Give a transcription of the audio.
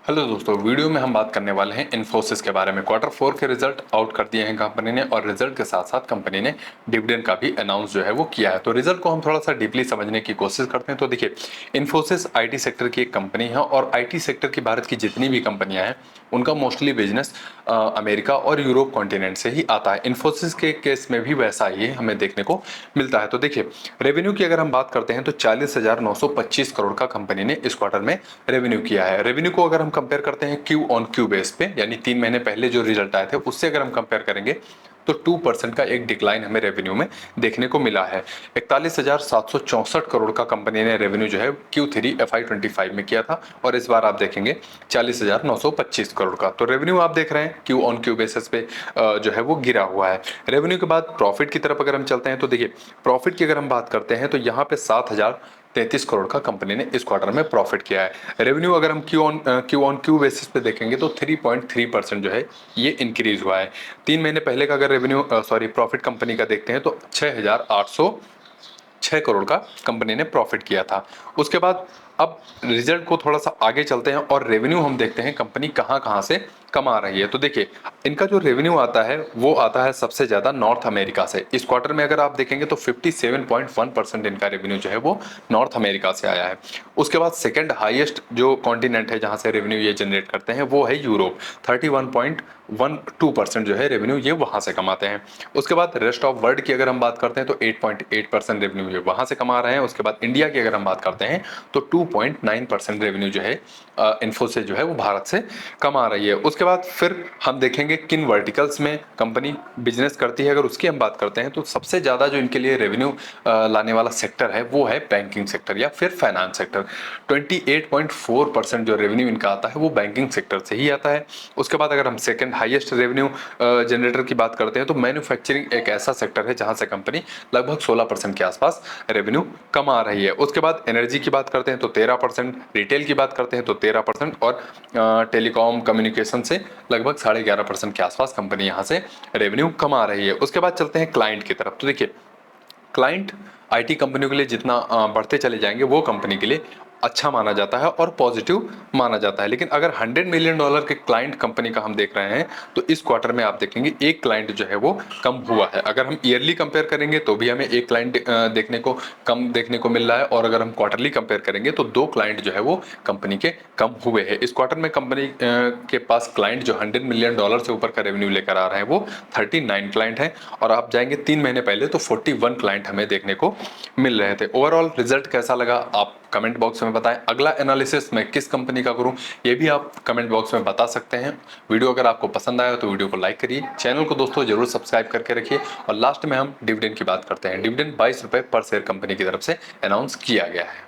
Hello दोस्तों, video में हम बात करने वाले हैं इन्फोसिस के बारे में। क्वार्टर 4 के रिजल्ट आउट कर दिए हैं कंपनी ने, और रिजल्ट के साथ साथ कंपनी ने डिविडेंड का भी अनाउंस जो है वो किया है। तो रिजल्ट को हम थोड़ा सा डीपली समझने की कोशिश करते हैं। तो देखिए, इन्फोसिस आईटी सेक्टर की एक कंपनी है, और आईटी सेक्टर की भारत की जितनी भी कंपनियां हैं उनका मोस्टली बिजनेस अमेरिका और यूरोप कॉन्टिनेंट से ही आता है। इन्फोसिस के केस में भी वैसा ही हमें देखने को मिलता है। तो देखिए, रेवेन्यू की अगर हम बात करते हैं तो 40,925 करोड़ का कंपनी ने इस क्वार्टर में रेवेन्यू किया है। रेवेन्यू को अगर हम कंपेयर करते हैं क्यू ऑन क्यू बेस पे, यानी 3 महीने पहले जो रिजल्ट आए थे उससे अगर हम कंपेयर करेंगे तो 2% का एक डिक्लाइन हमें रेवेन्यू में देखने को मिला है। 41,764 करोड़ का कंपनी ने रेवेन्यू जो है Q3 FY25 में किया था, और इस बार आप देखेंगे 40,925 करोड़ का। तो रेवेन्यू आप देख रहे हैं क्यू ऑन क्यू बेसिस पे जो है वो गिरा हुआ है। रेवेन्यू के बाद प्रॉफिट की तरफ अगर हम चलते हैं तो देखिए, प्रॉफिट की अगर हम बात करते हैं तो यहाँ पे 7,033 करोड़ का कंपनी ने इस क्वार्टर में प्रॉफिट किया है। रेवेन्यू अगर हम क्यू ऑन क्यू बेसिस पे देखेंगे तो 3.3% जो है ये इंक्रीज हुआ है। 3 महीने पहले का अगर रेवेन्यू प्रॉफिट कंपनी का देखते हैं तो 6,806 करोड़ का कंपनी ने प्रॉफिट किया था। उसके बाद अब रिजल्ट को थोड़ा सा आगे चलते हैं और रेवेन्यू हम देखते हैं कंपनी कहां कहां से कमा रही है। तो देखिए, इनका जो रेवेन्यू आता है वो आता है सबसे ज्यादा नॉर्थ अमेरिका से। इस क्वार्टर में अगर आप देखेंगे तो 57.1% इनका रेवेन्यू जो है वो नॉर्थ अमेरिका से आया है। उसके बाद सेकंड हाईएस्ट जो कॉन्टिनेंट है जहां से रेवेन्यू ये जनरेट करते हैं वो है यूरोप। 31.12% जो है रेवेन्यू ये वहां से कमाते हैं। उसके बाद रेस्ट ऑफ वर्ल्ड की अगर हम बात करते हैं तो 8.8% रेवेन्यू ये वहां से कमा रहे हैं। उसके बाद इंडिया की अगर हम बात करते हैं तो 2.9% रेवेन्यू जो है इन्फोसिस जो है वो भारत से कमा रही है। उसके बाद फिर हम देखेंगे किन वर्टिकल्स में कंपनी बिजनेस करती है। अगर उसकी हम बात करते हैं तो सबसे ज़्यादा जो इनके लिए रेवेन्यू लाने वाला सेक्टर है वो है बैंकिंग सेक्टर या फिर फाइनेंस सेक्टर। 28.4% जो रेवेन्यू इनका आता है वो बैंकिंग सेक्टर से ही आता है। उसके बाद अगर हम सेकंड हाईएस्ट रेवेन्यू जनरेटर की बात करते हैं तो मैन्युफैक्चरिंग एक ऐसा सेक्टर है जहां से कंपनी लगभग 16% के आसपास रेवेन्यू कमा रही है। उसके बाद एनर्जी की बात करते हैं तो 13%, रिटेल की बात करते हैं तो 13%, और टेलीकॉम कम्युनिकेशन से लगभग 11.5% के आसपास कंपनी यहाँ से रेवेन्यू कमा रही है। उसके बाद चलते हैं क्लाइंट की तरफ। तो देखिए, क्लाइंट आईटी कंपनियों के लिए जितना बढ़ते चले जाएंगे वो कंपनी के लिए अच्छा माना जाता है और पॉजिटिव माना जाता है। लेकिन अगर $100 मिलियन के क्लाइंट कंपनी का हम देख रहे हैं तो इस क्वार्टर में आप देखेंगे एक क्लाइंट जो है वो कम हुआ है। अगर हम ईयरली कंपेयर करेंगे तो भी हमें एक क्लाइंट देखने को कम देखने को मिल रहा है, और अगर हम क्वार्टरली कंपेयर करेंगे तो 2 क्लाइंट जो है वो कंपनी के कम हुए हैं। इस क्वार्टर में कंपनी के पास क्लाइंट जो $100 मिलियन से ऊपर का रेवेन्यू लेकर आ रहे हैं वो 39 क्लाइंट हैं, और आप जाएंगे 3 महीने पहले तो 41 क्लाइंट हमें देखने को मिल रहे थे। ओवरऑल रिजल्ट कैसा लगा आप कमेंट बॉक्स में बताएं। अगला एनालिसिस मैं किस कंपनी का करूं ये भी आप कमेंट बॉक्स में बता सकते हैं। वीडियो अगर आपको पसंद आया तो वीडियो को लाइक करिए, चैनल को दोस्तों जरूर सब्सक्राइब करके रखिए, और लास्ट में हम डिविडेंड की बात करते हैं। डिविडेंड 22 रुपए पर शेयर कंपनी की तरफ से अनाउंस किया गया है।